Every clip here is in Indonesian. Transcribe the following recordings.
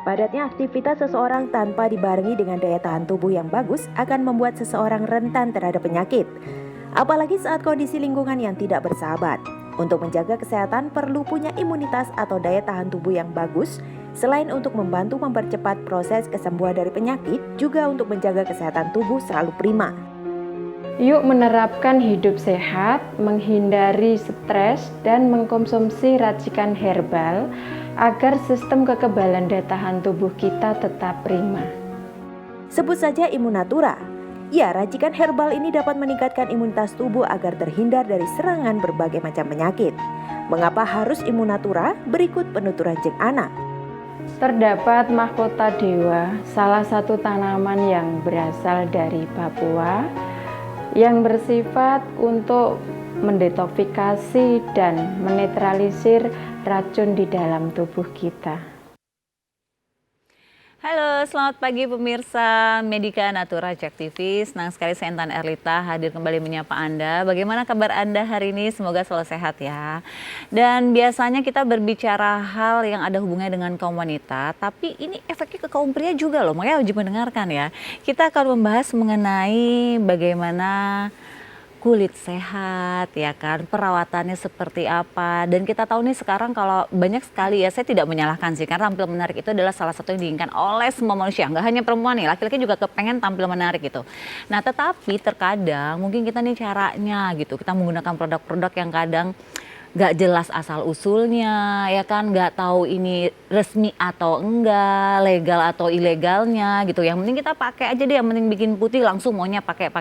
Padatnya aktivitas seseorang tanpa dibarengi dengan daya tahan tubuh yang bagus akan membuat seseorang rentan terhadap penyakit. Apalagi saat kondisi lingkungan yang tidak bersahabat. Untuk menjaga kesehatan perlu punya imunitas atau daya tahan tubuh yang bagus. Selain untuk membantu mempercepat proses kesembuhan dari penyakit, juga untuk menjaga kesehatan tubuh selalu prima. Yuk menerapkan hidup sehat, menghindari stres, dan mengkonsumsi racikan herbal agar sistem kekebalan daya tahan tubuh kita tetap prima. Sebut saja Immunatura. Ya, racikan herbal ini dapat meningkatkan imunitas tubuh agar terhindar dari serangan berbagai macam penyakit. Mengapa harus Immunatura? Berikut penuturan Jeng Ana. Terdapat mahkota dewa, salah satu tanaman yang berasal dari Papua, yang bersifat untuk mendetoksifikasi dan menetralisir racun di dalam tubuh kita. Halo, selamat pagi pemirsa Medika Natura Jack TV. Senang sekali saya Intan Erlita hadir kembali menyapa Anda. Bagaimana kabar Anda hari ini? Semoga selalu sehat ya. Dan biasanya kita berbicara hal yang ada hubungannya dengan kaum wanita, tapi ini efeknya ke kaum pria juga loh. Makanya wajib mendengarkan ya. Kita akan membahas mengenai bagaimana kulit sehat, ya kan, perawatannya seperti apa. Dan kita tahu nih sekarang kalau banyak sekali ya, saya tidak menyalahkan sih, karena tampil menarik itu adalah salah satu yang diinginkan oleh semua manusia. Nggak hanya perempuan nih, laki-laki juga kepengen tampil menarik gitu. Nah tetapi terkadang mungkin kita nih caranya gitu, kita menggunakan produk-produk yang kadang nggak jelas asal usulnya, ya kan, nggak tahu ini resmi atau enggak, legal atau ilegalnya gitu. Yang penting kita pakai aja deh, yang penting bikin putih langsung maunya pakai.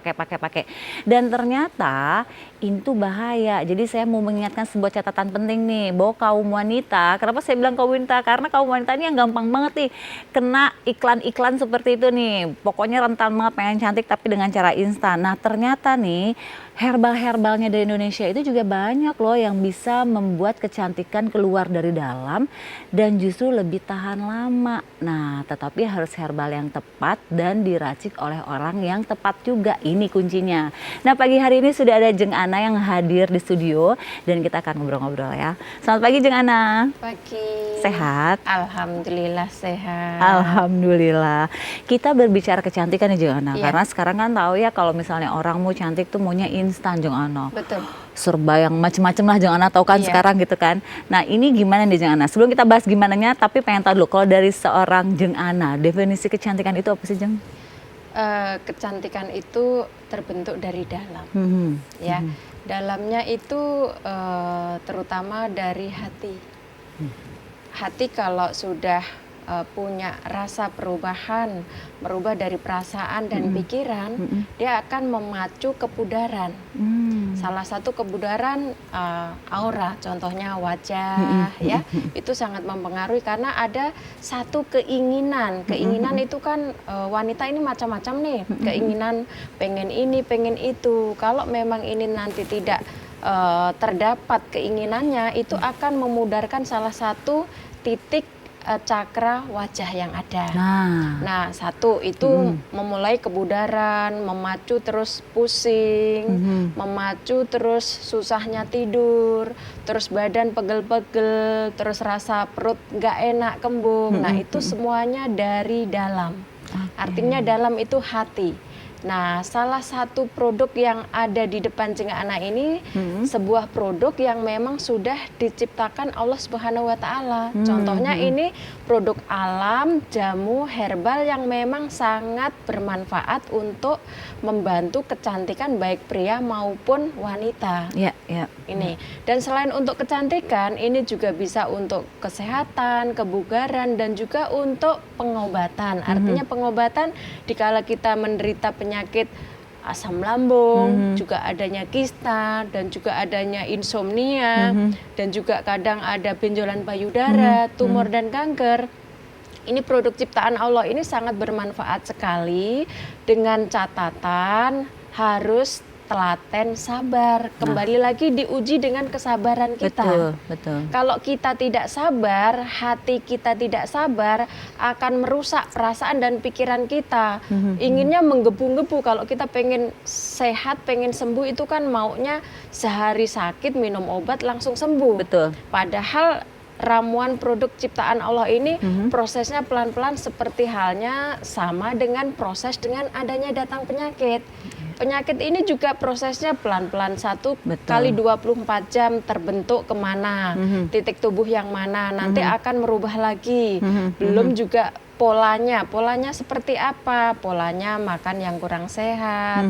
Dan ternyata itu bahaya. Jadi saya mau mengingatkan sebuah catatan penting nih, bahwa kaum wanita, kenapa saya bilang kaum wanita? Karena kaum wanita ini yang gampang banget nih kena iklan-iklan seperti itu nih. Pokoknya rentan banget pengen cantik tapi dengan cara instan. Nah ternyata nih herbal-herbalnya dari Indonesia itu juga banyak loh yang bisa membuat kecantikan keluar dari dalam dan justru lebih tahan lama. Nah, tetapi harus herbal yang tepat dan diracik oleh orang yang tepat juga. Ini kuncinya. Nah, pagi hari ini sudah ada Jeng Ana yang hadir di studio dan kita akan ngobrol-ngobrol ya. Selamat pagi Jeng Ana. Pagi. Sehat? Alhamdulillah sehat. Alhamdulillah. Kita berbicara kecantikan nih Jeng Ana, Iya. karena sekarang kan tahu ya kalau misalnya orang mau cantik tuh maunya instan Jeng Ana. Betul. Serba yang macem-macem lah Jeng Ana tahu kan Iya. sekarang gitu kan. Nah ini gimana nih Jeng Ana? Sebelum kita bahas gimananya, tapi pengen tahu dulu kalau dari seorang Jeng Ana, definisi kecantikan itu apa sih Jeng? Kecantikan itu terbentuk dari dalam, ya. Mhm. Dalamnya itu terutama dari hati. Hati kalau sudah punya rasa perubahan, merubah dari perasaan dan pikiran, dia akan memacu kebugaran. Salah satu kebugaran aura, contohnya wajah, ya, itu sangat mempengaruhi karena ada satu keinginan. Keinginan itu kan wanita ini macam-macam nih, keinginan pengen ini, pengen itu. Kalau memang ini nanti tidak terdapat keinginannya, itu akan memudarkan salah satu titik cakra wajah yang ada. Nah, satu itu memulai kebudaran, memacu terus pusing, memacu terus susahnya tidur, terus badan pegel-pegel, terus rasa perut nggak enak, kembung. Nah, itu semuanya dari dalam. Artinya dalam itu hati. Nah, salah satu produk yang ada di depan Jeng Ana ini sebuah produk yang memang sudah diciptakan Allah Subhanahu wa Ta'ala. Contohnya ini produk alam, jamu, herbal yang memang sangat bermanfaat untuk membantu kecantikan baik pria maupun wanita. Ya. Ini. Dan selain untuk kecantikan, ini juga bisa untuk kesehatan, kebugaran, dan juga untuk pengobatan. Artinya pengobatan dikala kita menderita penyakit asam lambung, juga adanya kista, dan juga adanya insomnia, dan juga kadang ada benjolan payudara, tumor dan kanker. Ini produk ciptaan Allah ini sangat bermanfaat sekali, dengan catatan harus telaten sabar. Kembali lagi diuji dengan kesabaran kita. Betul. Kalau kita tidak sabar, hati kita tidak sabar, akan merusak perasaan dan pikiran kita. Inginnya menggebu-gebu. Kalau kita pengen sehat, pengen sembuh, itu kan maunya sehari sakit minum obat langsung sembuh. Betul. Padahal ramuan produk ciptaan Allah ini prosesnya pelan-pelan seperti halnya sama dengan proses dengan adanya datang penyakit. Penyakit ini juga prosesnya pelan-pelan, 1 kali 24 jam terbentuk kemana, titik tubuh yang mana, nanti akan merubah lagi. Belum juga polanya seperti apa, polanya makan yang kurang sehat,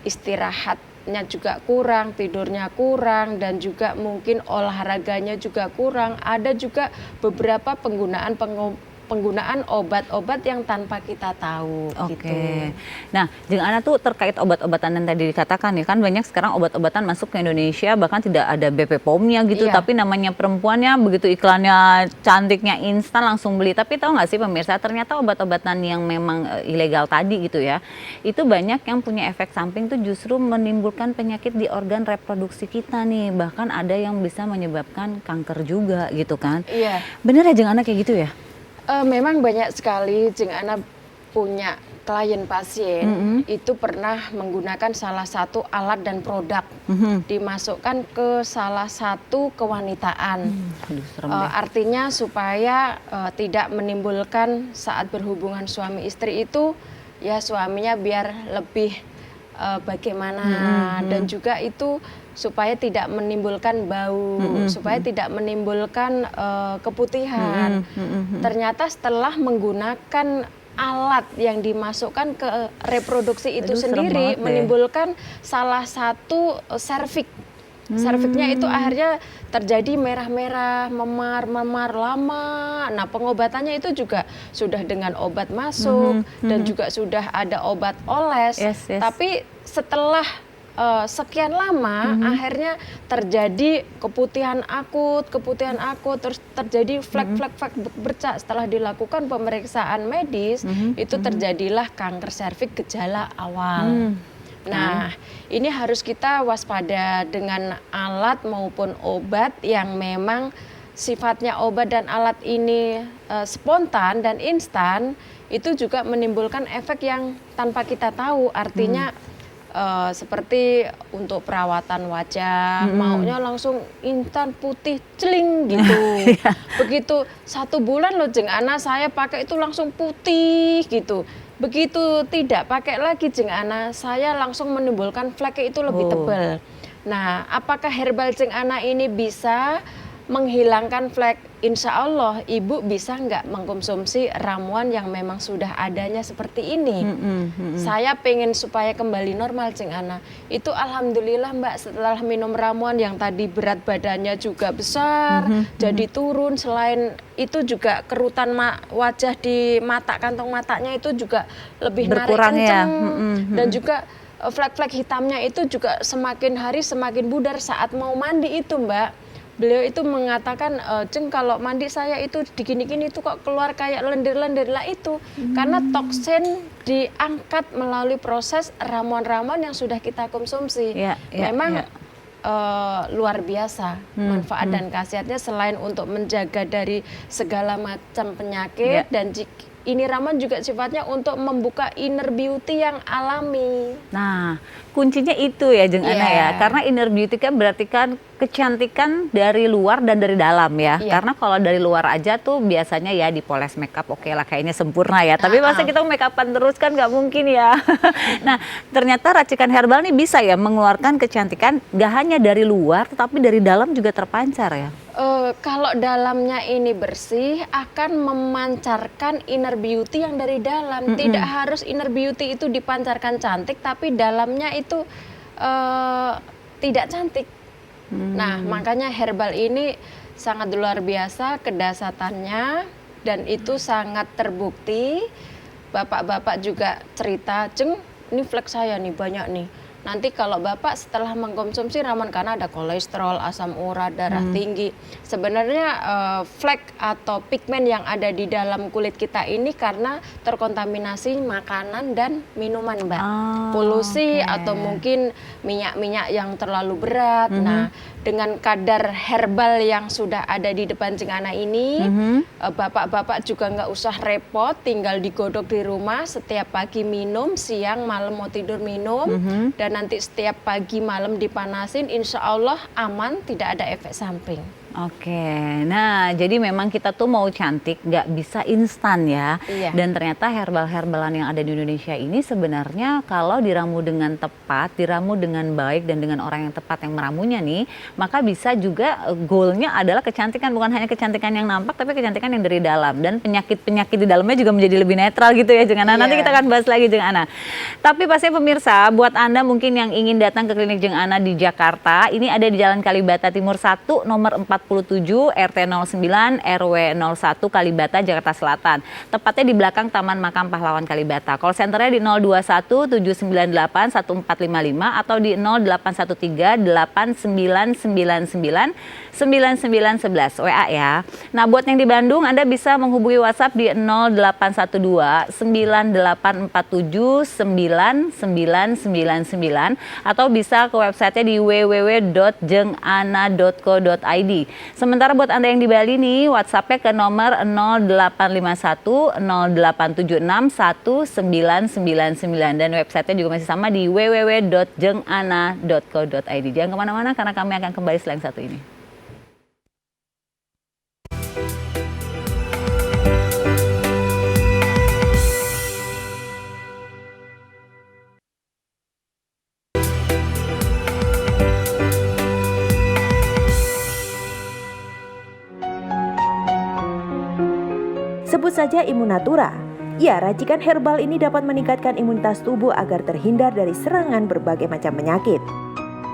istirahatnya juga kurang, tidurnya kurang, dan juga mungkin olahraganya juga kurang. Ada juga beberapa penggunaan obat-obat yang tanpa kita tahu. Oke. Gitu. Nah, Jeng Ana tuh terkait obat-obatan yang tadi dikatakan ya kan banyak sekarang obat-obatan masuk ke Indonesia bahkan tidak ada BP POM-nya gitu, Iya. tapi namanya perempuannya begitu iklannya cantiknya instan langsung beli. Tapi tahu nggak sih pemirsa, ternyata obat-obatan yang memang ilegal tadi gitu ya, itu banyak yang punya efek samping tuh justru menimbulkan penyakit di organ reproduksi kita nih. Bahkan ada yang bisa menyebabkan kanker juga gitu kan. Iya. Bener ya Jeng Ana kayak gitu ya? Memang banyak sekali Jeng Ana punya klien pasien itu pernah menggunakan salah satu alat dan produk dimasukkan ke salah satu kewanitaan. Aduh, serem deh. Artinya supaya tidak menimbulkan saat berhubungan suami istri itu ya suaminya biar lebih bagaimana dan juga itu supaya tidak menimbulkan bau, supaya tidak menimbulkan keputihan. Ternyata setelah menggunakan alat yang dimasukkan ke reproduksi itu Aduh, serem sendiri banget deh. menimbulkan salah satu serviks. Serviknya itu akhirnya terjadi merah-merah, memar lama. Nah, pengobatannya itu juga sudah dengan obat masuk dan juga sudah ada obat oles. Yes. Tapi setelah sekian lama akhirnya terjadi keputihan akut, terus terjadi flek-flek bercak. Setelah dilakukan pemeriksaan medis itu terjadilah kanker serviks gejala awal. Nah, ini harus kita waspada dengan alat maupun obat yang memang sifatnya obat dan alat ini spontan dan instan, itu juga menimbulkan efek yang tanpa kita tahu. Artinya seperti untuk perawatan wajah, maunya langsung instan putih celing gitu. Begitu 1 bulan loh Jeng Ana saya pakai itu langsung putih gitu. Begitu tidak pakai lagi Jeng Ana, saya langsung menimbulkan flek itu lebih tebal. Nah, apakah herbal Jeng Ana ini bisa menghilangkan flek? Insya Allah ibu bisa nggak mengkonsumsi ramuan yang memang sudah adanya seperti ini. Saya pengen supaya kembali normal Jeng Ana. Itu alhamdulillah Mbak, setelah minum ramuan yang tadi berat badannya juga besar, jadi turun. Selain itu juga kerutan wajah di mata, kantong matanya itu juga lebih narik Berkurang ya. kenceng. Dan juga flek-flek hitamnya itu juga semakin hari semakin pudar saat mau mandi itu Mbak. Beliau itu mengatakan, Jeng kalau mandi saya itu digini-gini itu kok keluar kayak lendir-lendir lah itu. Karena toksin diangkat melalui proses ramuan-ramuan yang sudah kita konsumsi. Memang luar biasa manfaat dan khasiatnya selain untuk menjaga dari segala macam penyakit dan ini ramuan juga sifatnya untuk membuka inner beauty yang alami. Nah, kuncinya itu ya Jeng Ana ya, karena inner beauty kan berarti kan kecantikan dari luar dan dari dalam ya. Karena kalau dari luar aja tuh biasanya ya dipoles makeup oke lah kayaknya sempurna ya. Tapi masa kita makeupan terus kan nggak mungkin ya. Nah, ternyata racikan herbal nih bisa ya mengeluarkan kecantikan gak hanya dari luar tetapi dari dalam juga terpancar ya. Kalau dalamnya ini bersih akan memancarkan inner beauty yang dari dalam. Tidak harus inner beauty itu dipancarkan cantik, tapi dalamnya itu tidak cantik. Nah, makanya herbal ini sangat luar biasa kedasatannya dan itu sangat terbukti. Bapak-bapak juga cerita, Jeng, ini flek saya nih banyak nih. Nanti kalau Bapak setelah mengkonsumsi ramuan karena ada kolesterol, asam urat, darah tinggi. Sebenarnya flek atau pigmen yang ada di dalam kulit kita ini karena terkontaminasi makanan dan minuman Mbak. Polusi atau mungkin minyak-minyak yang terlalu berat. Nah, dengan kadar herbal yang sudah ada di depan Jeng Ana ini, bapak-bapak juga nggak usah repot, tinggal digodok di rumah, setiap pagi minum, siang malam mau tidur minum, dan nanti setiap pagi malam dipanasin, insya Allah aman, tidak ada efek samping. Oke, nah jadi memang kita tuh mau cantik nggak bisa instan ya. Iya. Dan ternyata herbal-herbalan yang ada di Indonesia ini sebenarnya kalau diramu dengan tepat, diramu dengan baik dan dengan orang yang tepat yang meramunya nih, maka bisa juga goalnya adalah kecantikan, bukan hanya kecantikan yang nampak tapi kecantikan yang dari dalam, dan penyakit-penyakit di dalamnya juga menjadi lebih netral gitu ya Jeng Ana. Nanti Iya. kita akan bahas lagi Jeng Ana. Tapi pastinya pemirsa, buat Anda mungkin yang ingin datang ke klinik Jeng Ana di Jakarta, ini ada di Jalan Kalibata Timur 1 nomor 47 RT 09 RW 01 Kalibata Jakarta Selatan. Tepatnya di belakang Taman Makam Pahlawan Kalibata. Call centernya di 021 798 1455 atau di 0813 8999 9911 WA ya. Nah, buat yang di Bandung Anda bisa menghubungi WhatsApp di 0812 9847 9999 atau bisa ke websitenya di www.jengana.co.id. Sementara buat Anda yang di Bali nih, WhatsApp-nya ke nomor 0851 0876 1999 dan websitenya juga masih sama di www.jengana.co.id. Jangan kemana-mana karena kami akan kembali selain satu ini. Sebut saja Immunatura. Ya, racikan herbal ini dapat meningkatkan imunitas tubuh agar terhindar dari serangan berbagai macam penyakit.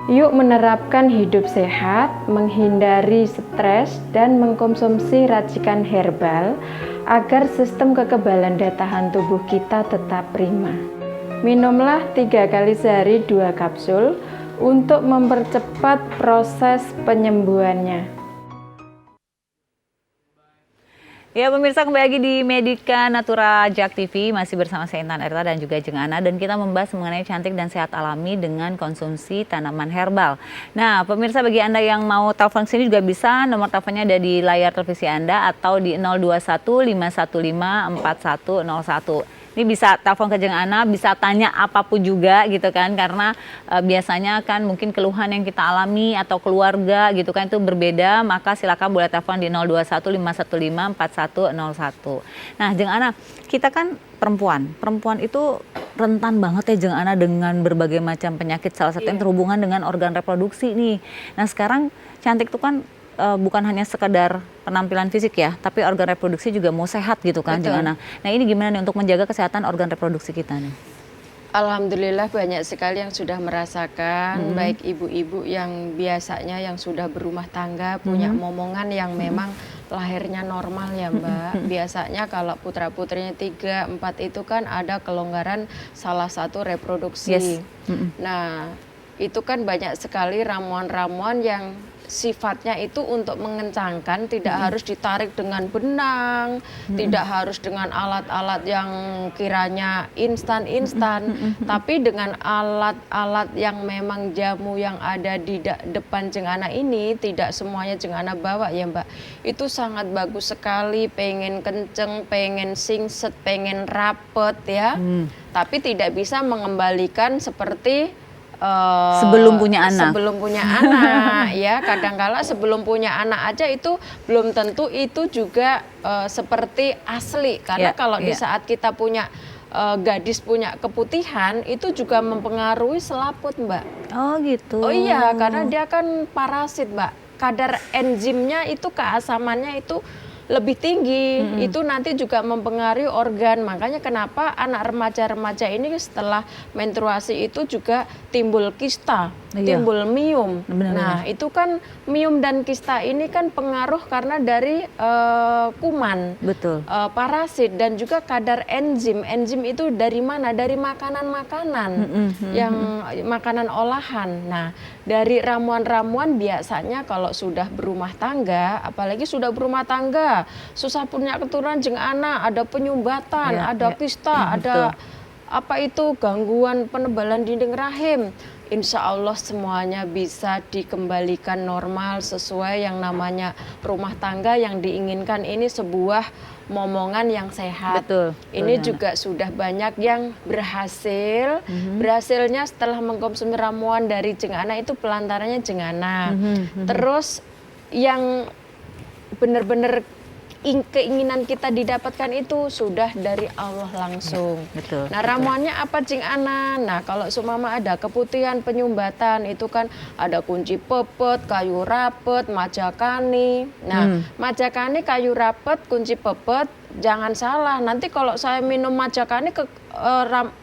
Yuk menerapkan hidup sehat, menghindari stres, dan mengkonsumsi racikan herbal agar sistem kekebalan daya tahan tubuh kita tetap prima. Minumlah 3 kali sehari 2 kapsul untuk mempercepat proses penyembuhannya. Ya pemirsa, kembali lagi di Medika Natura Jak TV, masih bersama saya Intan Erta dan juga Jeng Ana, dan kita membahas mengenai cantik dan sehat alami dengan konsumsi tanaman herbal. Nah pemirsa, bagi Anda yang mau telepon sini juga bisa, nomor teleponnya ada di layar televisi Anda atau di 021 515 4101. Ini bisa telepon ke Jeng Ana, bisa tanya apapun juga gitu kan, karena biasanya kan mungkin keluhan yang kita alami atau keluarga gitu kan itu berbeda, maka silakan boleh telepon di 021 515 4101. Nah Jeng Ana, kita kan perempuan itu rentan banget ya Jeng Ana dengan berbagai macam penyakit, salah satu yang terhubungan dengan organ reproduksi nih. Nah sekarang cantik itu kan bukan hanya sekedar penampilan fisik ya, tapi organ reproduksi juga mau sehat gitu kan Jeng Ana. Nah ini gimana nih untuk menjaga kesehatan organ reproduksi kita nih? Alhamdulillah banyak sekali yang sudah merasakan, baik ibu-ibu yang biasanya yang sudah berumah tangga, punya momongan yang memang lahirnya normal ya Mbak. Biasanya kalau putra-putrinya 3, 4 itu kan ada kelonggaran salah satu reproduksi. Nah itu kan banyak sekali ramuan-ramuan yang sifatnya itu untuk mengencangkan, tidak harus ditarik dengan benang, tidak harus dengan alat-alat yang kiranya instan-instan, tapi dengan alat-alat yang memang jamu yang ada di depan Jeng Ana ini, tidak semuanya Jeng Ana bawa ya Mbak. Itu sangat bagus sekali, pengen kenceng, pengen singset, pengen rapet ya, tapi tidak bisa mengembalikan seperti sebelum punya anak. Sebelum punya anak ya, kadangkala sebelum punya anak aja itu belum tentu itu juga seperti asli, karena kalau di saat kita punya gadis punya keputihan itu juga mempengaruhi selaput Mbak. Oh gitu. Oh iya, karena dia kan parasit Mbak, kadar enzimnya itu keasamannya itu lebih tinggi, itu nanti juga mempengaruhi organ. Makanya kenapa anak remaja-remaja ini setelah menstruasi itu juga timbul kista, timbul miom. Nah itu kan miom dan kista ini kan pengaruh karena dari kuman, parasit, dan juga kadar enzim. Enzim itu dari mana? Dari makanan-makanan, yang makanan olahan. Nah dari ramuan-ramuan biasanya kalau sudah berumah tangga, apalagi sudah berumah tangga, susah punya keturunan Jeng Ana, ada penyumbatan, ada kista, ada apa itu gangguan penebalan dinding rahim, insya Allah semuanya bisa dikembalikan normal sesuai yang namanya rumah tangga yang diinginkan ini sebuah momongan yang sehat. Betul. Ini Nana. juga sudah banyak yang berhasil. Berhasilnya setelah mengkonsumsi ramuan dari Jeng Ana itu pelantarannya Jeng Ana. Terus yang benar-benar keinginan kita didapatkan itu sudah dari Allah langsung. Betul. Nah, ramuannya apa Jeng Ana? Nah, kalau sumama ada keputihan, penyumbatan, itu kan ada kunci pepet, kayu rapet, majakani. Nah, majakani, kayu rapet, kunci pepet, jangan salah. Nanti kalau saya minum majakani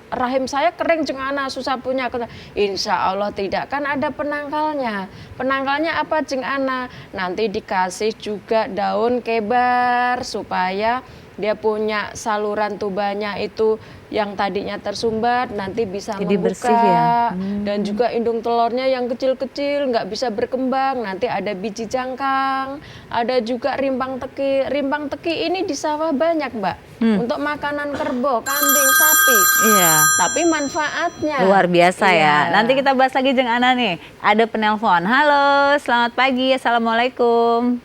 rahim saya kering Jeng Ana, susah punya. Insya Allah tidak, kan ada penangkalnya. Penangkalnya apa Jeng Ana? Nanti dikasih juga daun kebar supaya dia punya saluran tubanya itu yang tadinya tersumbat nanti bisa Jadi membuka, bersih ya? Dan juga indung telurnya yang kecil-kecil nggak bisa berkembang, nanti ada biji jangkang, ada juga rimpang teki. Rimpang teki ini di sawah banyak Mbak, untuk makanan kerbau, kambing, sapi. Iya. Tapi manfaatnya Luar biasa ya. Iya. Nanti kita bahas lagi Jeng Ana nih. Ada penelpon. Halo, selamat pagi. Assalamualaikum.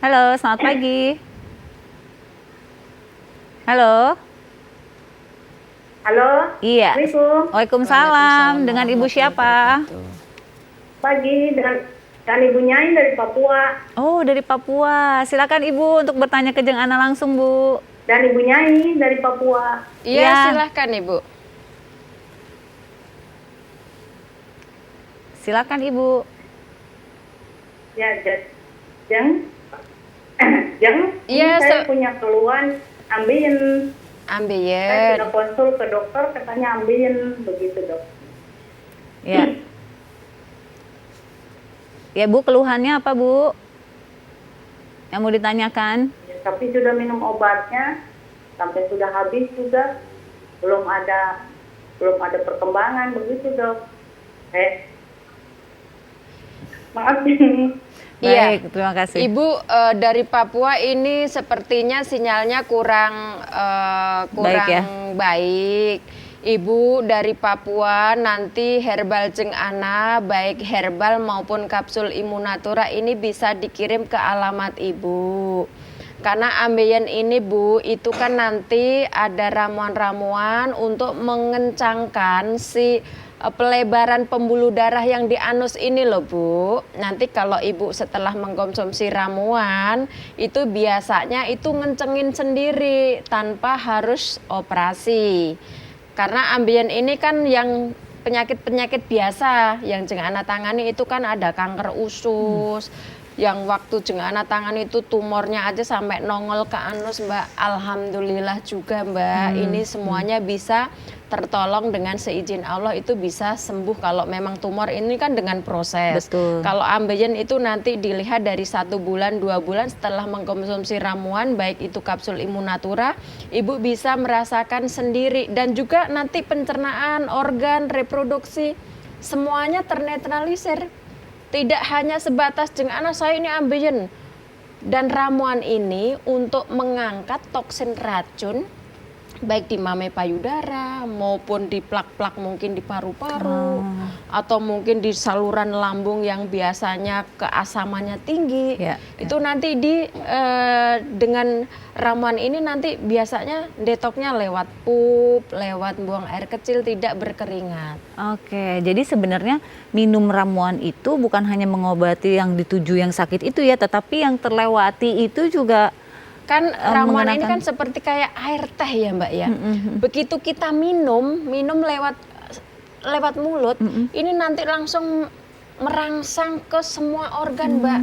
Halo, selamat pagi. Halo. Halo, Iya. Assalamualaikum. Waalaikumsalam. Dengan Ibu siapa? Pagi dan Ibu Nyai dari Papua Oh, dari Papua. Silakan Ibu untuk bertanya ke Jeng Ana langsung, Bu. dan Ibu Nyai dari Papua. Iya, Ya. silahkan Ibu. Silakan Ibu. Ya, Jeng, Jeng, Iya, ini saya punya keluhan ambeien. Saya Ambeien. sudah konsul ke dokter, katanya ambeien, begitu dok. Ya. Ya, Bu, keluhannya apa, Bu? Yang mau ditanyakan? Ya, tapi sudah minum obatnya, sampai sudah habis juga, belum ada perkembangan, begitu dok. Maaf. Iya. Baik, terima kasih. Ibu dari Papua ini sepertinya sinyalnya kurang Baik ya. baik. Ibu dari Papua nanti herbal Jeng Ana baik herbal maupun kapsul Immunatura ini bisa dikirim ke alamat Ibu. Karena ambeien ini Bu, itu kan nanti ada ramuan-ramuan untuk mengencangkan si pelebaran pembuluh darah yang di anus ini loh Bu. Nanti kalau Ibu setelah mengkonsumsi ramuan itu biasanya itu ngencengin sendiri tanpa harus operasi. Karena ambeien ini kan yang penyakit-penyakit biasa yang Jeng Ana tangani itu kan ada kanker usus. Yang waktu Jeng Ana tangani itu tumornya aja sampai nongol ke anus Mbak. Alhamdulillah juga Mbak. Ini semuanya bisa tertolong dengan seizin Allah, itu bisa sembuh kalau memang tumor ini kan dengan proses. Betul. Kalau ambeien itu nanti dilihat dari 1 bulan, 2 bulan setelah mengkonsumsi ramuan, baik itu kapsul Immunatura, Ibu bisa merasakan sendiri. Dan juga nanti pencernaan, organ, reproduksi, semuanya ternetralisir. Tidak hanya sebatas Jeng Ana saya ini ambeien. Dan ramuan ini untuk mengangkat toksin racun baik di mame payudara maupun di plak-plak mungkin di paru-paru atau mungkin di saluran lambung yang biasanya keasamannya tinggi. Ya, Itu nanti dengan ramuan ini nanti biasanya detoknya lewat pup, lewat buang air kecil, tidak berkeringat. Oke, jadi sebenarnya minum ramuan itu bukan hanya mengobati yang dituju yang sakit itu ya, tetapi yang terlewati itu juga Kan ramuan ini menggunakan- kan seperti kayak air teh ya Mbak ya. Begitu kita minum lewat mulut, ini nanti langsung merangsang ke semua organ Mbak.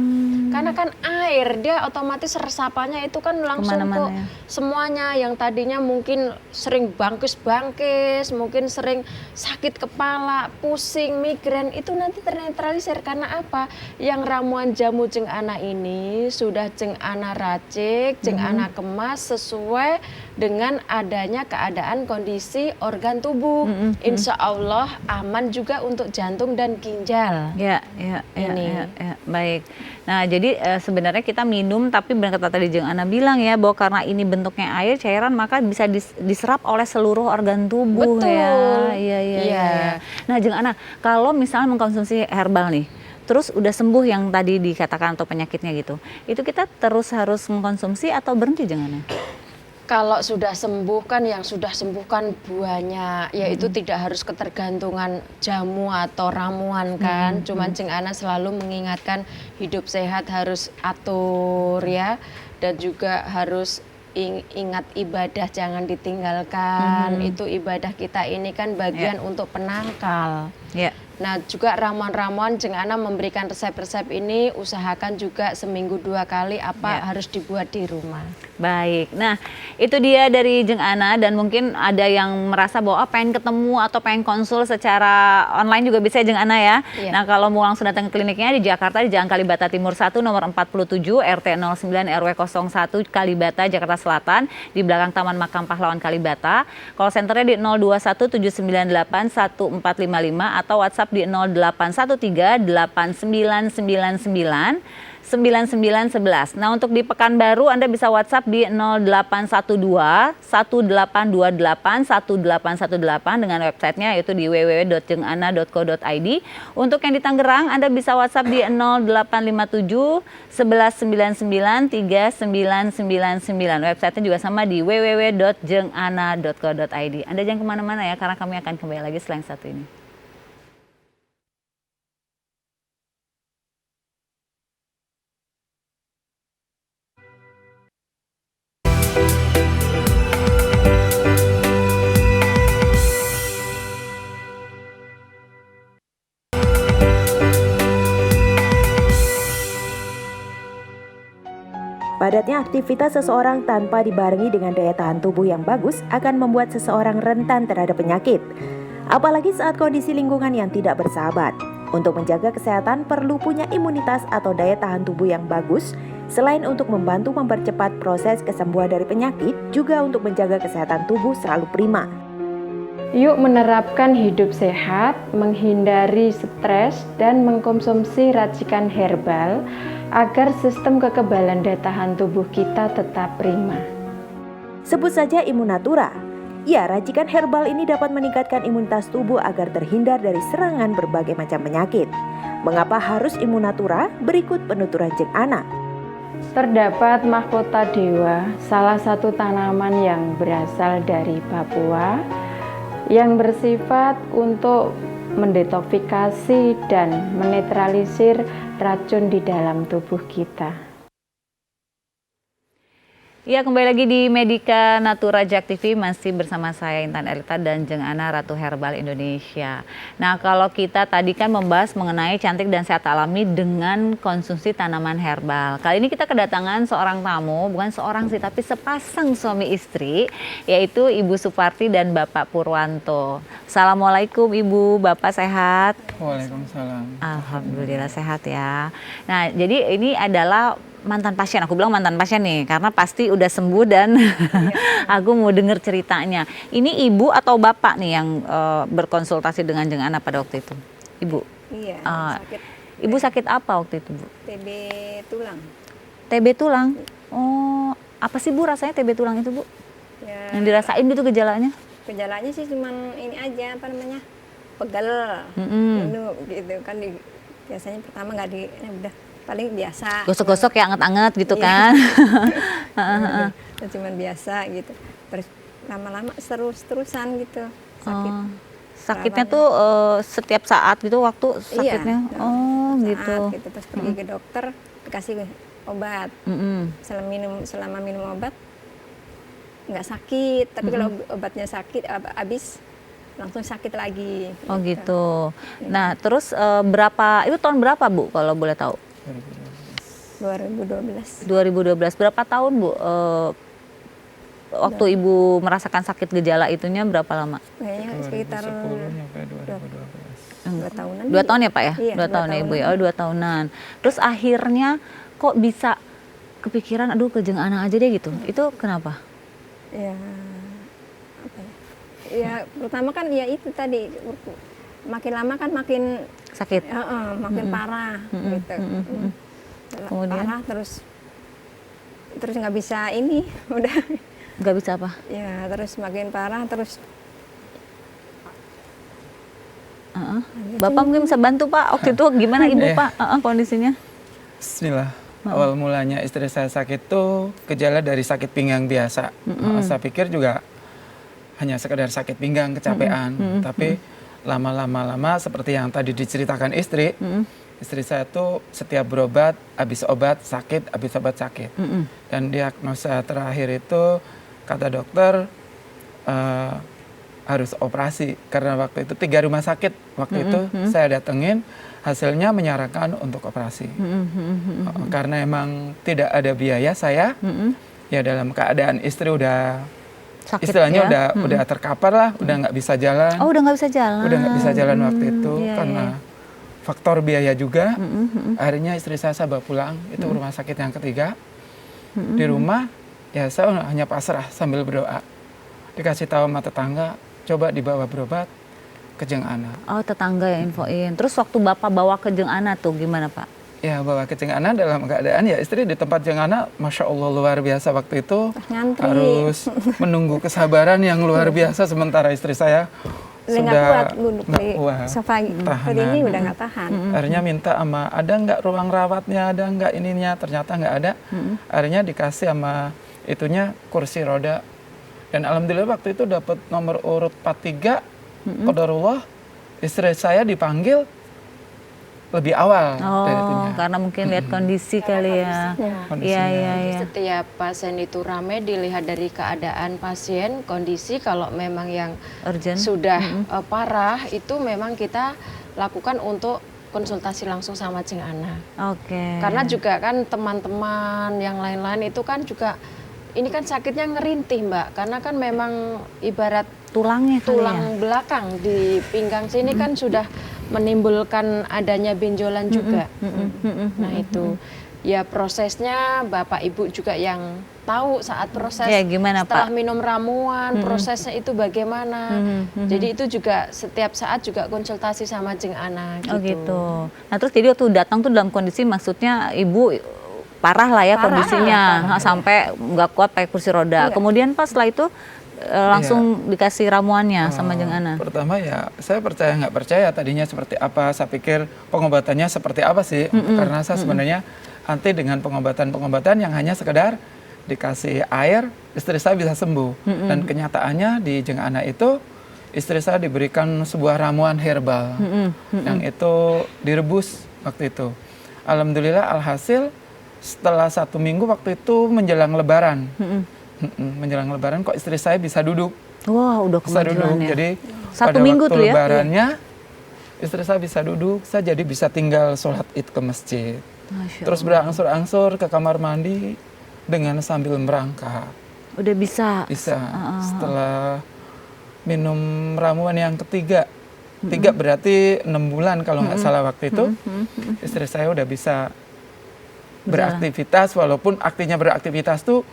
Karena kan air dia otomatis resapannya itu kan langsung ke Kemana-mana ya. semuanya yang tadinya mungkin sering bangkis-bangkis, mungkin sering sakit kepala, pusing, migrain, itu nanti ternetralisir. Karena apa? Yang ramuan jamu Jeng Ana ini sudah Jeng Ana racik, Jeng Ana kemas sesuai dengan adanya keadaan kondisi organ tubuh. Insya Allah aman juga untuk jantung dan ginjal. ya, Ini. baik. Nah, jadi Jadi sebenarnya kita minum, tapi benar kata tadi Jeng Ana bilang ya, bahwa karena ini bentuknya air cairan maka bisa diserap oleh seluruh organ tubuh. Betul. Ya. Iya. Iya. Nah Jeng Ana, kalau misalnya mengkonsumsi herbal nih, terus udah sembuh yang tadi dikatakan atau penyakitnya gitu, itu kita terus harus mengkonsumsi atau berhenti Jeng Ana? Kalau sudah sembuh kan, yang sudah sembuh kan banyak, yaitu tidak harus ketergantungan jamu atau ramuan kan. Cuman Jeng Ana selalu mengingatkan hidup sehat harus atur ya, dan juga harus ingat ibadah jangan ditinggalkan. Itu ibadah kita ini kan bagian untuk penangkal. Ya. Nah juga ramuan-ramuan Jeng Ana memberikan resep-resep ini, usahakan juga seminggu 2 kali harus dibuat di rumah. Baik, nah itu dia dari Jeng Ana, dan mungkin ada yang merasa bahwa pengen ketemu atau pengen konsul secara online juga bisa Jeng Ana ya. Iya. Nah kalau mau langsung datang ke kliniknya di Jakarta di Jalan Kalibata Timur 1 nomor 47 RT 09 RW 01 Kalibata Jakarta Selatan di belakang Taman Makam Pahlawan Kalibata. Call centernya di 021 798 1455 atau WhatsApp di 0813 8999 9911. Nah untuk di Pekanbaru Anda bisa WhatsApp di 0812 1828 1818 dengan websitenya yaitu di www.jengana.co.id. Untuk yang di Tangerang Anda bisa WhatsApp di 0857 1199 3999. Websitenya juga sama di www.jengana.co.id. Anda jangan kemana-mana ya, karena kami akan kembali lagi selain satu ini. Padatnya aktivitas seseorang tanpa dibarengi dengan daya tahan tubuh yang bagus akan membuat seseorang rentan terhadap penyakit. Apalagi saat kondisi lingkungan yang tidak bersahabat. Untuk menjaga kesehatan perlu punya imunitas atau daya tahan tubuh yang bagus. Selain untuk membantu mempercepat proses kesembuhan dari penyakit, juga untuk menjaga kesehatan tubuh selalu prima. Yuk menerapkan hidup sehat, menghindari stres, dan mengkonsumsi racikan herbal agar sistem kekebalan daya tahan tubuh kita tetap prima. Sebut saja Immunatura. Ya, racikan herbal ini dapat meningkatkan imunitas tubuh agar terhindar dari serangan berbagai macam penyakit. Mengapa harus Immunatura? Berikut penuturan Jeng Ana. Terdapat mahkota dewa, salah satu tanaman yang berasal dari Papua, yang bersifat untuk mendetoksifikasi dan menetralisir racun di dalam tubuh kita. Ya, kembali lagi di Medika Natura Jak TV, masih bersama saya Intan Erlita dan Jeng Ana Ratu Herbal Indonesia. Nah, kalau kita tadi kan membahas mengenai cantik dan sehat alami dengan konsumsi tanaman herbal. Kali ini kita kedatangan seorang tamu, bukan seorang sih, tapi sepasang suami istri, yaitu Ibu Suparti dan Bapak Purwanto. Assalamualaikum Ibu, Bapak sehat? Waalaikumsalam. Alhamdulillah sehat ya. Nah, jadi ini adalah mantan pasien, aku bilang mantan pasien nih, karena pasti udah sembuh dan aku mau dengar ceritanya. Ini ibu atau bapak nih yang berkonsultasi dengan Jeng Ana pada waktu itu? Ibu? Iya, sakit. Ibu sakit apa waktu itu, Bu? TB tulang. TB tulang? Oh, apa sih Bu rasanya TB tulang itu, Bu? Ya, Yang dirasain gitu gejalanya? gejalanya sih cuman ini aja, apa namanya, pegel, dulu gitu kan. Biasanya pertama nggak udah paling biasa. Gosok-gosok ya, anget-anget gitu kan? Cuman biasa gitu. Terus lama-lama terusan gitu sakit. Sakitnya tuh setiap saat gitu waktu sakitnya? Iya, Oh gitu. Terus pergi ke dokter, dikasih obat. Selama minum obat nggak sakit, tapi kalau obatnya sakit habis langsung sakit lagi. Oh gitu. Nah terus itu tahun berapa Bu kalau boleh tahu? 2012. 2012. Berapa tahun Bu? Waktu Ibu merasakan sakit gejala itunya berapa lama? Kayaknya sekitar 2010 sampai 2012. 2 tahunan. 2 tahun ya Pak ya? Iya, 2 tahun ya Ibu ya? Oh 2 tahunan. Terus akhirnya kok bisa kepikiran aduh ke Jeng Ana aja deh gitu? Itu kenapa? Ya, apa ya? Ya pertama kan ya itu tadi, makin lama kan makin Sakit? makin parah gitu. Kemudian? Parah terus nggak bisa ini udah Nggak bisa apa? ya terus makin parah terus Heeh. Bapak mungkin bisa bantu Pak. Waktu itu gimana Ibu Iya. Pak kondisinya? Bismillah. Awal mulanya istri saya sakit tuh gejala dari sakit pinggang biasa. Saya pikir juga hanya sekedar sakit pinggang, kecapean. Tapi lama seperti yang tadi diceritakan istri, istri saya tuh setiap berobat, habis obat sakit, habis obat sakit. Dan diagnosa terakhir itu kata dokter harus operasi karena waktu itu 3 rumah sakit waktu itu saya datengin, hasilnya menyarankan untuk operasi. Karena emang tidak ada biaya saya, ya dalam keadaan istri udah Sakit istilahnya ya? udah terkapar lah, udah nggak bisa jalan, Oh udah nggak bisa jalan. udah nggak bisa jalan waktu itu iya, karena faktor biaya juga. Akhirnya istri saya bawa pulang, itu rumah sakit yang ketiga. Di rumah ya saya hanya pasrah sambil berdoa. Dikasih tahu sama tetangga, coba dibawa berobat ke Jeng Ana. Oh tetangga yang infoin. Terus waktu Bapak bawa ke Jeng Ana tuh gimana Pak? Ya bawa ke Jeng Ana dalam keadaan ya istri di tempat Jeng Ana, Masya Allah luar biasa waktu itu. ngantri. Harus menunggu kesabaran yang luar biasa sementara istri saya Udah nggak kuat duduk nggak di kuat. sofa seperti ini udah nggak tahan. Akhirnya minta sama ada nggak ruang rawatnya, ada nggak ininya, ternyata nggak ada. Akhirnya dikasih sama itunya kursi roda. Dan alhamdulillah waktu itu dapat nomor urut 43. Qadarullah istri saya dipanggil lebih awal dari itunya. Oh karena mungkin lihat kondisi kali ya. Iya iya iya. Setiap pasien itu ramai dilihat dari keadaan pasien, kondisi kalau memang yang Urgent. sudah parah itu memang kita lakukan untuk konsultasi langsung sama Jeng Ana. Oke. Karena juga kan teman-teman yang lain-lain itu kan juga ini kan sakitnya ngerintih Mbak, karena kan memang ibarat tulangnya kali ya. tulang belakang di pinggang sini kan sudah menimbulkan adanya benjolan juga. Nah itu ya prosesnya Bapak Ibu juga yang tahu saat proses Ya, gimana, setelah Pak? minum ramuan prosesnya itu bagaimana. Jadi itu juga setiap saat juga konsultasi sama Jeng Ana gitu. Oh gitu. Nah terus jadi waktu datang tuh dalam kondisi maksudnya ibu parah lah ya kondisinya. Sampai nggak kuat pakai kursi roda. Kemudian pas setelah itu langsung dikasih ramuannya sama Jeng Ana. Pertama ya saya percaya nggak percaya tadinya seperti apa, saya pikir pengobatannya seperti apa sih, karena saya sebenarnya anti dengan pengobatan-pengobatan yang hanya sekedar dikasih air istri saya bisa sembuh. Dan kenyataannya di Jeng Ana itu istri saya diberikan sebuah ramuan herbal yang itu direbus waktu itu. Alhamdulillah alhasil setelah 1 minggu waktu itu menjelang Lebaran. Menjelang Lebaran kok istri saya bisa duduk. Wah udah Bisa duduk. kemajuan ya. Jadi 1 pada minggu waktu tuh ya? Lebarannya istri saya bisa duduk, saya jadi bisa tinggal sholat id ke masjid. Masya Terus berangsur-angsur ke kamar mandi dengan sambil merangkak. Udah bisa. Bisa. Setelah minum ramuan yang ketiga. 3 berarti 6 bulan kalau nggak salah waktu itu. Istri saya udah bisa beraktivitas, walaupun artinya beraktivitas tuh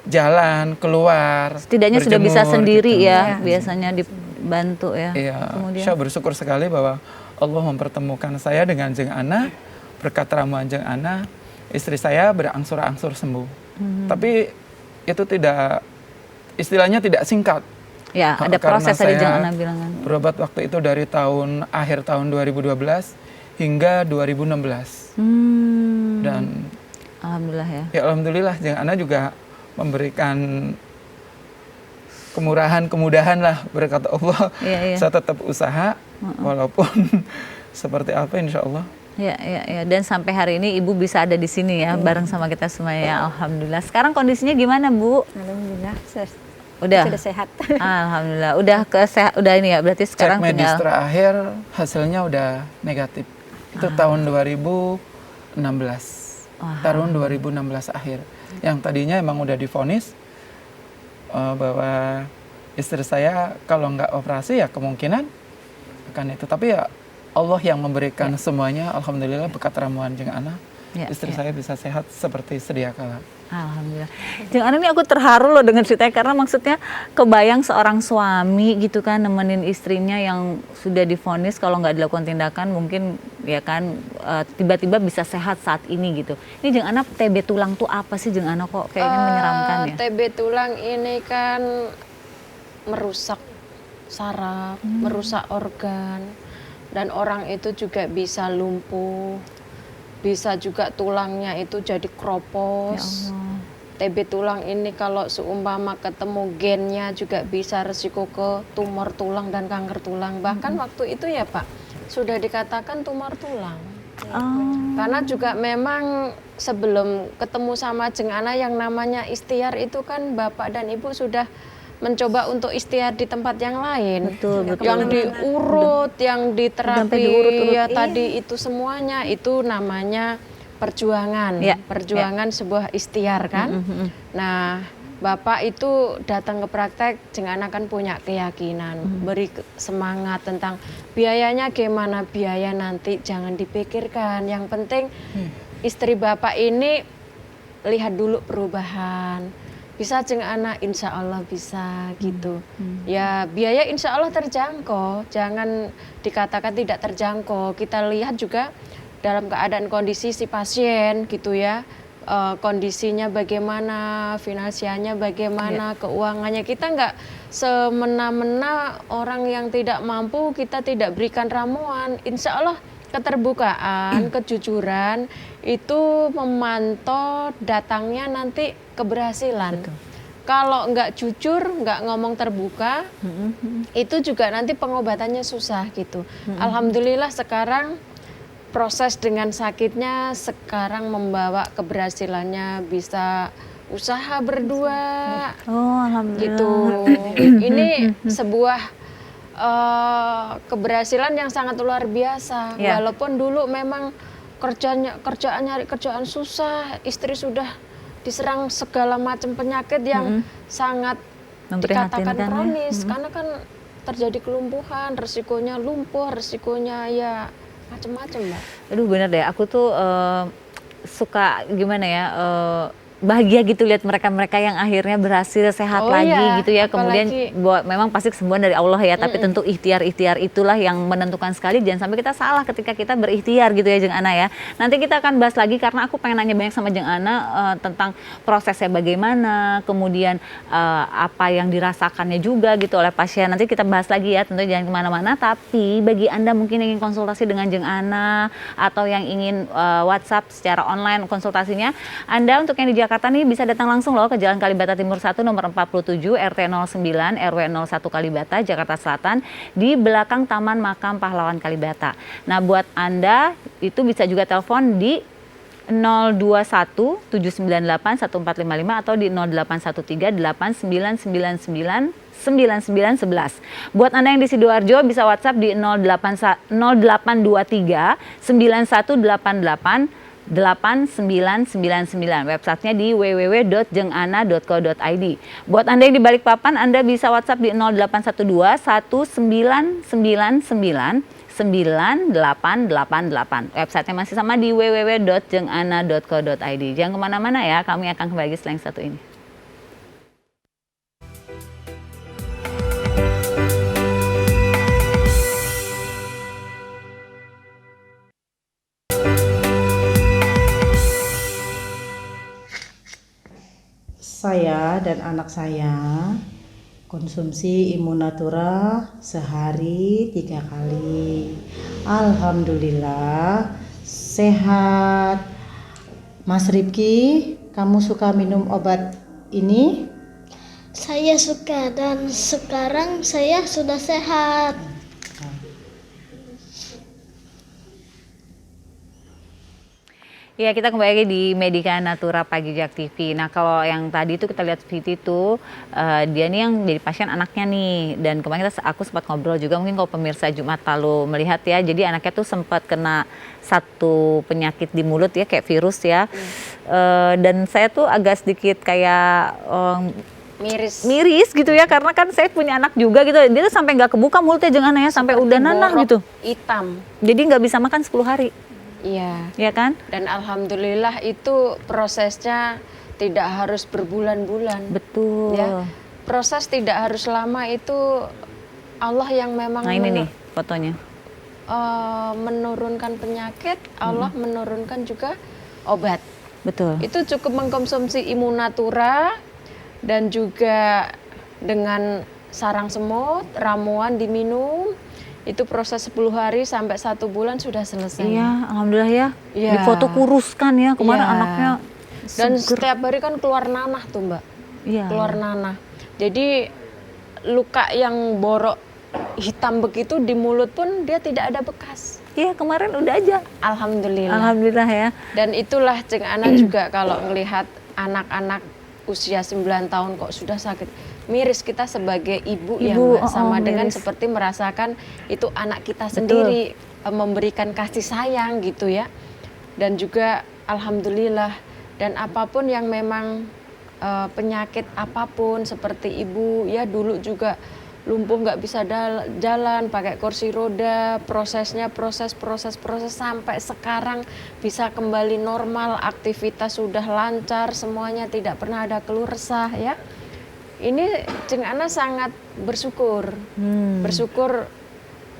jalan, keluar, Setidaknya sudah bisa berjemur, sendiri gitu. ya. Biasanya dibantu ya. Iya, Kemudian saya bersyukur sekali bahwa Allah mempertemukan saya dengan Jeng Ana. Berkat ramuan Jeng Ana, istri saya berangsur-angsur sembuh. Tapi itu tidak, istilahnya tidak singkat. ya ada Karena proses tadi saya Jeng Ana bilang kan. berobat waktu itu dari akhir tahun 2012 hingga 2016. Dan Alhamdulillah ya. ya alhamdulillah Jeng Ana juga memberikan kemudahan lah berkat Allah. Iya, iya. Saya tetap usaha walaupun seperti apa insya Allah. Ya, ya, ya. Dan sampai hari ini Ibu bisa ada di sini ya, bareng sama kita semua ya. Alhamdulillah. Sekarang kondisinya gimana Bu? Alhamdulillah Udah. sudah sehat. Alhamdulillah. Udah ini ya. Berarti sekarang Cek medis tinggal. terakhir hasilnya udah negatif. Itu tahun 2016. Tahun 2016 akhir. Yang tadinya emang udah divonis bahwa istri saya kalau nggak operasi ya kemungkinan akan itu. Tapi ya Allah yang memberikan semuanya. Alhamdulillah berkat ramuan Jeng Ana Ya, istri ya. saya bisa sehat seperti sedia kala. Alhamdulillah. Jangan ini aku terharu loh dengan ceritanya karena maksudnya kebayang seorang suami gitu kan nemenin istrinya yang sudah divonis kalau nggak dilakukan tindakan mungkin ya kan tiba-tiba bisa sehat saat ini gitu. Ini Jeng Ana TB tulang tuh apa sih Jeng Ana kok kayaknya menyeramkan ya? TB tulang ini kan merusak saraf, merusak organ, dan orang itu juga bisa lumpuh, bisa juga tulangnya itu jadi Ya kropos. Allah. TB tulang ini kalau seumpama ketemu gennya juga bisa resiko ke tumor tulang dan kanker tulang. Bahkan waktu itu ya Pak, sudah dikatakan tumor tulang. Oh. Karena juga memang sebelum ketemu sama Jeng Ana yang namanya ikhtiar itu kan Bapak dan Ibu sudah mencoba untuk ikhtiar di tempat yang lain. Betul, betul. Yang diurut, yang diterapi, Sampai diurut-urut, ya iya. tadi itu semuanya itu namanya perjuangan. Ya, Perjuangan sebuah ikhtiar kan. Nah, Bapak itu datang ke praktek, Jeng Ana kan punya keyakinan, beri semangat tentang biayanya gimana, biaya nanti jangan dipikirkan. Yang penting istri Bapak ini lihat dulu perubahan. Bisa Jeng Ana, insya Allah bisa gitu. Ya biaya insya Allah terjangkau, jangan dikatakan tidak terjangkau. Kita lihat juga dalam keadaan kondisi si pasien gitu ya. Kondisinya bagaimana, finansialnya bagaimana, keuangannya. Kita nggak semena-mena orang yang tidak mampu kita tidak berikan ramuan. Insya Allah keterbukaan, kejujuran itu memantau datangnya nanti keberhasilan. Kalau nggak jujur, nggak ngomong terbuka, itu juga nanti pengobatannya susah gitu. Alhamdulillah sekarang proses dengan sakitnya sekarang membawa keberhasilannya, bisa usaha berdua Oh, alhamdulillah. gitu. Ini sebuah keberhasilan yang sangat luar biasa. Ya. Walaupun dulu memang nyari kerjaan susah, istri sudah diserang segala macam penyakit yang sangat dikatakan Memprihatinkan ya. kronis, karena kan terjadi kelumpuhan, resikonya lumpuh, resikonya ya macam-macam, Mbak. Aduh bener deh, aku tuh suka gimana ya, bahagia gitu lihat mereka-mereka yang akhirnya berhasil sehat Oh lagi iya, gitu ya. Kemudian apalagi- memang pasti kesembuhan dari Allah ya, tapi tentu ikhtiar-ikhtiar itulah yang menentukan sekali. Jangan sampai kita salah ketika kita berikhtiar gitu ya Jeng Ana ya. Nanti kita akan bahas lagi karena aku pengen nanya banyak sama Jeng Ana tentang prosesnya bagaimana, kemudian apa yang dirasakannya juga gitu oleh pasien. Nanti kita bahas lagi ya, tentu jangan kemana-mana. Tapi bagi Anda mungkin yang ingin konsultasi dengan Jeng Ana atau yang ingin WhatsApp secara online konsultasinya, Anda untuk yang di Jakarta nih bisa datang langsung loh ke Jalan Kalibata Timur 1 nomor 47 RT 09 RW 01 Kalibata Jakarta Selatan di belakang Taman Makam Pahlawan Kalibata. Nah, buat Anda itu bisa juga telepon di 021 798 1455 atau di 0813 8999 9911. Buat Anda yang di Sidoarjo bisa WhatsApp di 0823 9188 8999. Websitenya di www.jengana.co.id. Buat Anda yang di Balikpapan, Anda bisa WhatsApp di 0812 1999 9888. Websitenya masih sama di www.jengana.co.id. Jangan kemana-mana ya, kami akan kembali setelah yang satu ini. Saya dan anak saya konsumsi Immunatura sehari 3 kali. Alhamdulillah sehat. Mas Rifki, kamu suka minum obat ini? Saya suka dan sekarang saya sudah sehat. Ya, kita kembali lagi di Medika Natura Pagi Jak TV. Nah, kalau yang tadi itu kita lihat Viti itu dia nih yang jadi pasien anaknya nih. Dan kemarin aku sempat ngobrol juga, mungkin kalau pemirsa Jumat lalu melihat ya. Jadi anaknya tuh sempat kena satu penyakit di mulut ya, kayak virus ya. Dan saya tuh agak sedikit kayak miris gitu ya, karena kan saya punya anak juga gitu. Dia tuh sampai nggak kebuka mulutnya Jeng Ana ya, sampai udah nanah gitu. Hitam. Jadi nggak bisa makan 10 hari. Iya. ya kan? Dan alhamdulillah itu prosesnya tidak harus berbulan-bulan. Betul. Ya. Proses tidak harus lama, itu Allah yang memang Nah ini nih fotonya. menurunkan penyakit, Allah menurunkan juga obat. Betul. Itu cukup mengkonsumsi Immunatura dan juga dengan sarang semut, ramuan diminum. Itu proses 10 hari sampai 1 bulan sudah selesai. Iya, alhamdulillah ya. Iya. Di foto kurus kan ya, kemarin Iya. anaknya Dan seger. setiap hari kan keluar nanah tuh Mbak. Iya. Keluar nanah. Jadi luka yang borok hitam begitu di mulut pun dia tidak ada bekas. Iya, kemarin udah aja. Alhamdulillah. Alhamdulillah ya. Dan itulah Ceng Ana juga kalau ngelihat anak-anak usia 9 tahun kok sudah sakit. Miris kita sebagai ibu ya Mbak, sama dengan miris. seperti merasakan itu anak kita sendiri, memberikan kasih sayang gitu ya. Dan juga alhamdulillah, dan apapun yang memang penyakit apapun, seperti ibu ya dulu juga lumpuh nggak bisa jalan, pakai kursi roda, prosesnya proses sampai sekarang bisa kembali normal, aktivitas sudah lancar, semuanya tidak pernah ada keluh resah ya. Ini Ceng Ana sangat bersyukur, bersyukur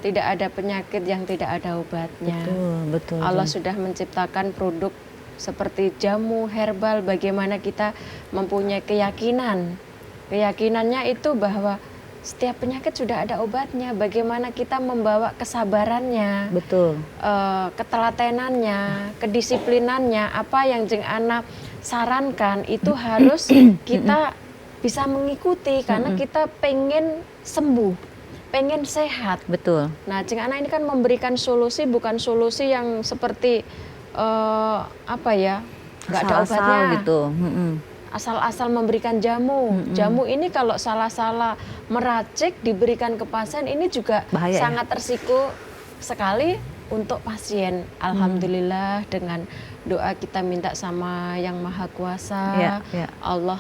tidak ada penyakit yang tidak ada obatnya. Betul. Allah sudah menciptakan produk seperti jamu herbal, bagaimana kita mempunyai keyakinan. Keyakinannya itu bahwa setiap penyakit sudah ada obatnya. Bagaimana kita membawa kesabarannya, Betul. ketelatenannya, kedisiplinannya, apa yang Ceng Ana sarankan itu harus kita bisa mengikuti karena kita pengen sembuh, pengen sehat. Betul. Nah, Ceng Ana ini kan memberikan solusi, bukan solusi yang seperti apa ya, nggak ada Asal-asal obatnya gitu. asal-asal memberikan jamu. Jamu ini kalau salah-salah meracik diberikan ke pasien ini juga Bahaya, sangat resiko sekali untuk pasien. Alhamdulillah dengan doa kita minta sama Yang Maha Kuasa, Ya. Allah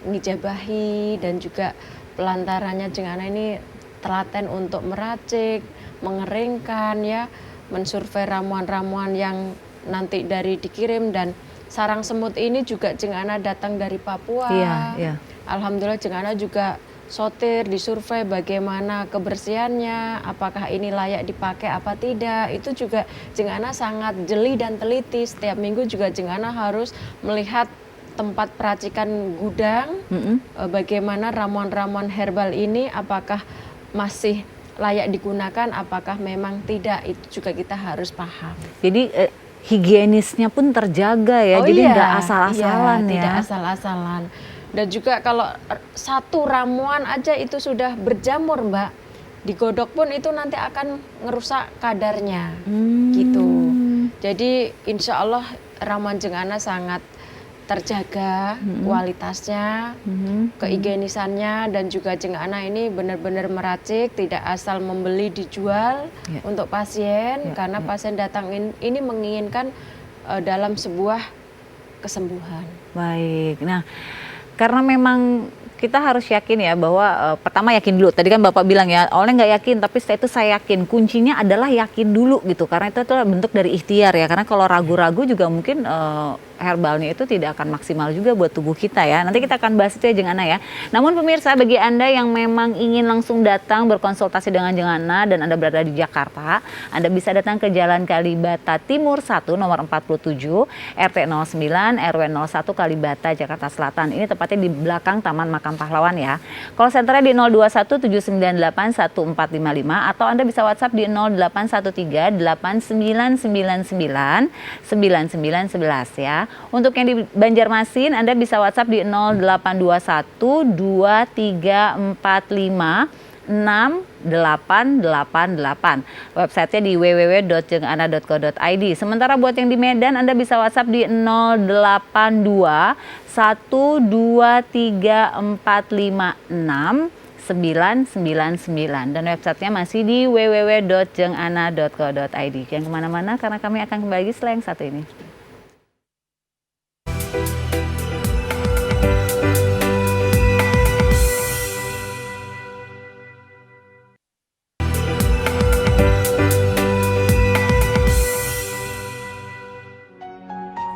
ngijabahi, dan juga pelantarannya Ceng Ana ini telaten untuk meracik, mengeringkan ya, mensurvei ramuan-ramuan yang nanti dari dikirim, dan sarang semut ini juga Ceng Ana datang dari Papua. Iya. Alhamdulillah Ceng Ana juga sotir, disurvei bagaimana kebersihannya, apakah ini layak dipakai apa tidak. Itu juga Ceng Ana sangat jeli dan teliti. Setiap minggu juga Ceng Ana harus melihat tempat peracikan gudang, bagaimana ramuan-ramuan herbal ini apakah masih layak digunakan, apakah memang tidak. Itu juga kita harus paham. Jadi higienisnya pun terjaga ya, jadi nggak asal-asalan ya. Tidak asal-asalan. Dan juga kalau satu ramuan aja itu sudah berjamur Mbak, digodok pun itu nanti akan ngerusak kadarnya, gitu. Jadi insya Allah ramuan Ceng Ana sangat terjaga kualitasnya, kehigienisannya, dan juga Ceng Ana ini benar-benar meracik, tidak asal membeli dijual untuk pasien, karena pasien datang ini menginginkan dalam sebuah kesembuhan. Baik, nah karena memang kita harus yakin ya bahwa pertama yakin dulu. Tadi kan Bapak bilang ya, awalnya nggak yakin, tapi setelah itu saya yakin. Kuncinya adalah yakin dulu gitu, karena itu adalah bentuk dari ikhtiar ya. Karena kalau ragu-ragu juga mungkin herbalnya itu tidak akan maksimal juga buat tubuh kita ya. Nanti kita akan bahas itu ya Jeng Ana ya. Namun pemirsa, bagi Anda yang memang ingin langsung datang berkonsultasi dengan Jeng Ana dan Anda berada di Jakarta, Anda bisa datang ke Jalan Kalibata Timur 1 nomor 47 RT 09 RW 01 Kalibata Jakarta Selatan. Ini tepatnya di belakang Taman Makam Pahlawan ya. Call centernya di 021 798 1455 atau Anda bisa WhatsApp di 0813 8999 9911 ya. Untuk yang di Banjarmasin, Anda bisa WhatsApp di 0821 2345 6888. Websitenya di www.jengana.co.id. Sementara buat yang di Medan, Anda bisa WhatsApp di 082 123456999 dan websitenya masih di www.jengana.co.id. Jangan kemana-mana karena kami akan kembali setelah yang satu ini.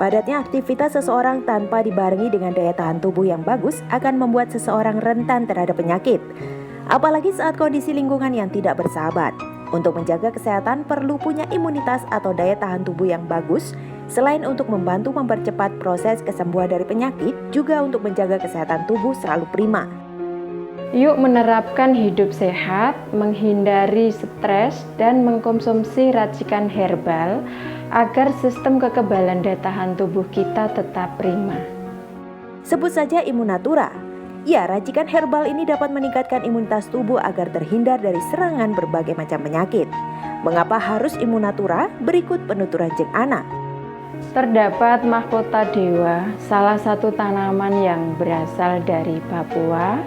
Padatnya aktivitas seseorang tanpa dibarengi dengan daya tahan tubuh yang bagus akan membuat seseorang rentan terhadap penyakit. Apalagi saat kondisi lingkungan yang tidak bersahabat. Untuk menjaga kesehatan perlu punya imunitas atau daya tahan tubuh yang bagus. Selain untuk membantu mempercepat proses kesembuhan dari penyakit, juga untuk menjaga kesehatan tubuh selalu prima. Yuk menerapkan hidup sehat, menghindari stres, dan mengkonsumsi racikan herbal agar sistem kekebalan daya tahan tubuh kita tetap prima. Sebut saja Immunatura. Ya, racikan herbal ini dapat meningkatkan imunitas tubuh agar terhindar dari serangan berbagai macam penyakit. Mengapa harus Immunatura? Berikut penuturan Jeng Ana. Terdapat mahkota dewa, salah satu tanaman yang berasal dari Papua,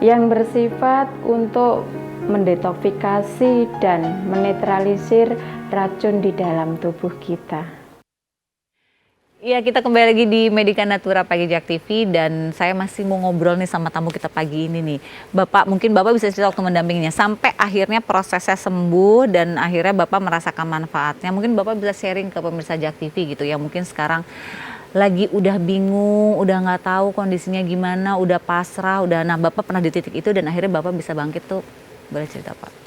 yang bersifat untuk mendetoksifikasi dan menetralisir racun di dalam tubuh kita. Ya, kita kembali lagi di Medika Natura Pagi Jak TV dan saya masih mau ngobrol nih sama tamu kita pagi ini nih. Bapak, mungkin Bapak bisa cerita waktu mendampinginya sampai akhirnya prosesnya sembuh dan akhirnya Bapak merasakan manfaatnya. Mungkin Bapak bisa sharing ke pemirsa Jak TV gitu ya, mungkin sekarang lagi udah bingung, udah nggak tahu kondisinya gimana, udah pasrah, nah Bapak pernah di titik itu dan akhirnya Bapak bisa bangkit tuh. Boleh cerita Pak?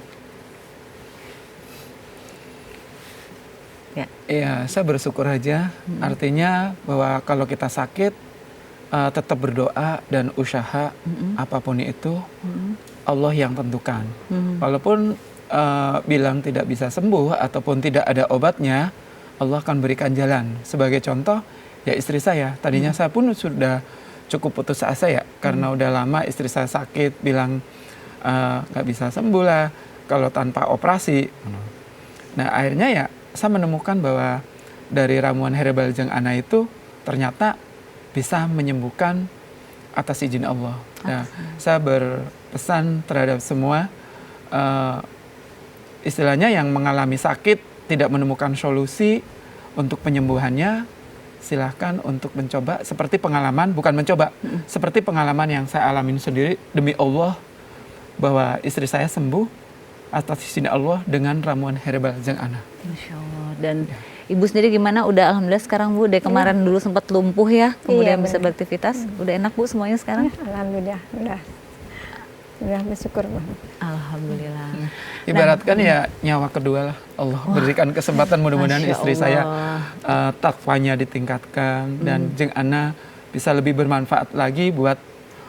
Iya, saya bersyukur aja. Artinya bahwa kalau kita sakit, tetap berdoa dan usaha apapun itu, Allah yang tentukan. Walaupun bilang tidak bisa sembuh ataupun tidak ada obatnya, Allah akan berikan jalan. Sebagai contoh, ya istri saya. Tadinya saya pun sudah cukup putus asa ya, karena udah lama istri saya sakit, bilang nggak bisa sembuh lah kalau tanpa operasi. Nah akhirnya ya, saya menemukan bahwa dari ramuan herbal Jeng Ana itu ternyata bisa menyembuhkan atas izin Allah. Nah, saya berpesan terhadap semua istilahnya yang mengalami sakit tidak menemukan solusi untuk penyembuhannya, silahkan untuk mencoba seperti pengalaman, bukan mencoba, seperti pengalaman yang saya alamin sendiri demi Allah bahwa istri saya sembuh atas izin Allah dengan ramuan herbal Jeng Ana. Insya Allah. Dan Ibu sendiri gimana? Udah alhamdulillah sekarang Bu, dari kemarin dulu sempat lumpuh ya, kemudian bisa beraktivitas. Udah enak Bu semuanya sekarang? Alhamdulillah, udah bersyukur Bu. Alhamdulillah. Ibaratkan ya nyawa kedua lah. Allah berikan kesempatan mudah-mudahan Masya istri saya Allah. takwanya ditingkatkan dan Jeng Ana bisa lebih bermanfaat lagi buat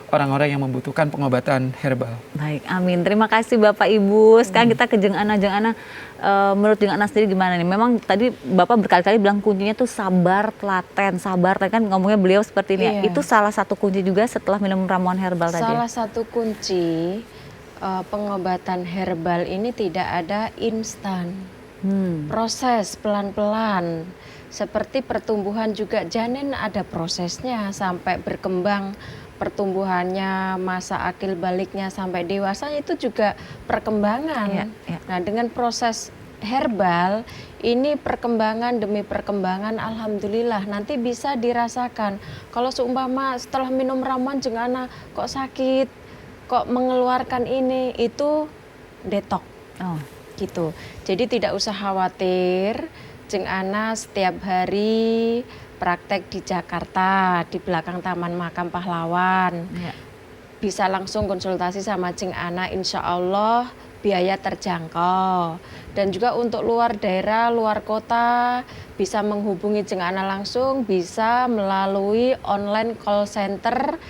orang-orang yang membutuhkan pengobatan herbal. Baik, amin. Terima kasih Bapak Ibu. Sekarang kita ke Jeng Ana. Jeng Ana, menurut Jeng Ana sendiri gimana nih? Memang tadi Bapak berkali-kali bilang kuncinya tuh sabar, telaten, sabar. Tadi kan ngomongnya beliau seperti ini. Iya. Itu salah satu kunci juga setelah minum ramuan herbal tadi. Salah satu kunci pengobatan herbal ini tidak ada instan. Proses pelan-pelan. Seperti pertumbuhan juga janin ada prosesnya sampai berkembang. Pertumbuhannya, masa akil baliknya sampai dewasa itu juga perkembangan. Ya. Nah, dengan proses herbal ini perkembangan demi perkembangan, alhamdulillah nanti bisa dirasakan. Kalau seumpama setelah minum ramuan Jeng Ana kok sakit, kok mengeluarkan ini, itu detok. Gitu. Jadi tidak usah khawatir. Jeng Ana setiap hari praktek di Jakarta, di belakang Taman Makam Pahlawan. Ya. Bisa langsung konsultasi sama Jeng Ana, insya Allah biaya terjangkau. Dan juga untuk luar daerah, luar kota, bisa menghubungi Jeng Ana langsung, bisa melalui online call center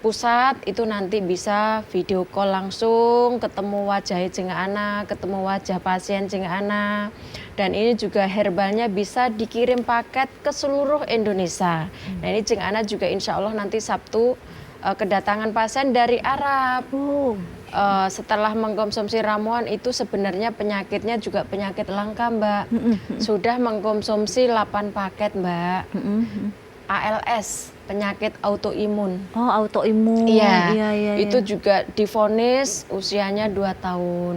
pusat, itu nanti bisa video call langsung, ketemu wajah Jeng Ana, ketemu wajah pasien Jeng Ana. Dan ini juga herbalnya bisa dikirim paket ke seluruh Indonesia. Nah ini Jeng Ana juga insya Allah nanti Sabtu kedatangan pasien dari Arab. Setelah mengkonsumsi ramuan itu sebenarnya penyakitnya juga penyakit langka Mbak. Sudah mengkonsumsi 8 paket Mbak. ALS, penyakit autoimun. Oh, autoimun. Iya. Itu juga divonis usianya 2 tahun.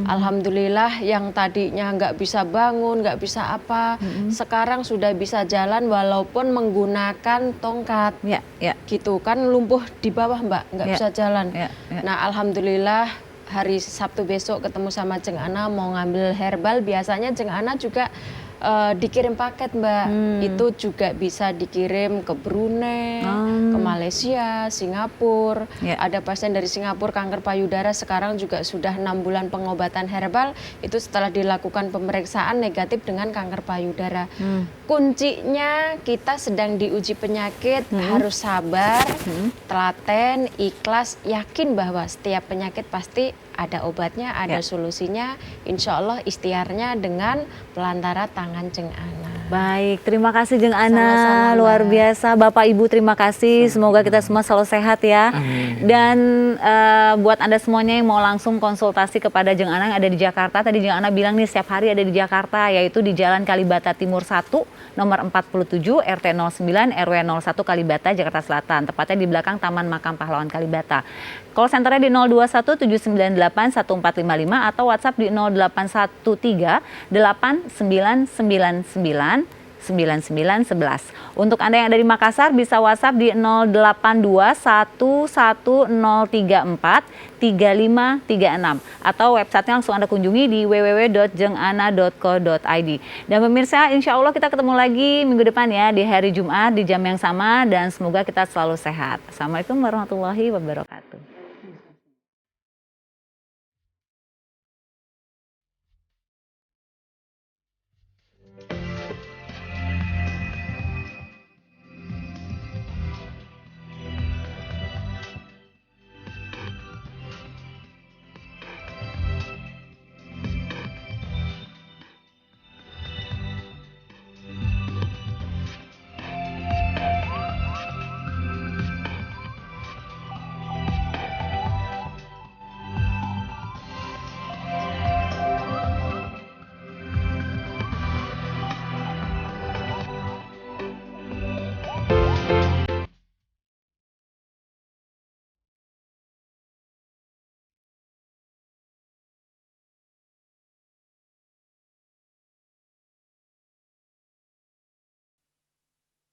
Alhamdulillah yang tadinya nggak bisa bangun, nggak bisa apa, sekarang sudah bisa jalan walaupun menggunakan tongkat. Ya. Gitu kan lumpuh di bawah Mbak, nggak bisa jalan. Ya. Nah, alhamdulillah hari Sabtu besok ketemu sama Jeng Ana mau ngambil herbal. Biasanya Jeng Ana juga dikirim paket, Mbak. Itu juga bisa dikirim ke Brunei, ke Malaysia, Singapura. Ya. Ada pasien dari Singapura kanker payudara sekarang juga sudah 6 bulan pengobatan herbal. Itu setelah dilakukan pemeriksaan negatif dengan kanker payudara. Kuncinya kita sedang diuji penyakit, harus sabar, telaten, ikhlas, yakin bahwa setiap penyakit pasti ada obatnya, ada solusinya. Insya Allah ikhtiarnya dengan pelantara tangan Jeng Ana. Baik, terima kasih Jeng Ana, Sama-sama, luar Mbak. biasa. Bapak Ibu terima kasih, semoga kita semua selalu sehat ya. Dan buat Anda semuanya yang mau langsung konsultasi kepada Jeng Ana yang ada di Jakarta, tadi Jeng Ana bilang nih setiap hari ada di Jakarta, yaitu di Jalan Kalibata Timur 1, nomor 47, RT 09, RW 01 Kalibata, Jakarta Selatan. Tepatnya di belakang Taman Makam Pahlawan Kalibata. Call centernya di 021 798 1455 atau WhatsApp di 0813 8999 9911. Untuk Anda yang ada di Makassar bisa WhatsApp di 082 11034 3536 atau websitenya langsung Anda kunjungi di www.jengana.co.id. Dan pemirsa, insya Allah kita ketemu lagi minggu depan ya di hari Jumat di jam yang sama dan semoga kita selalu sehat. Assalamualaikum warahmatullahi wabarakatuh.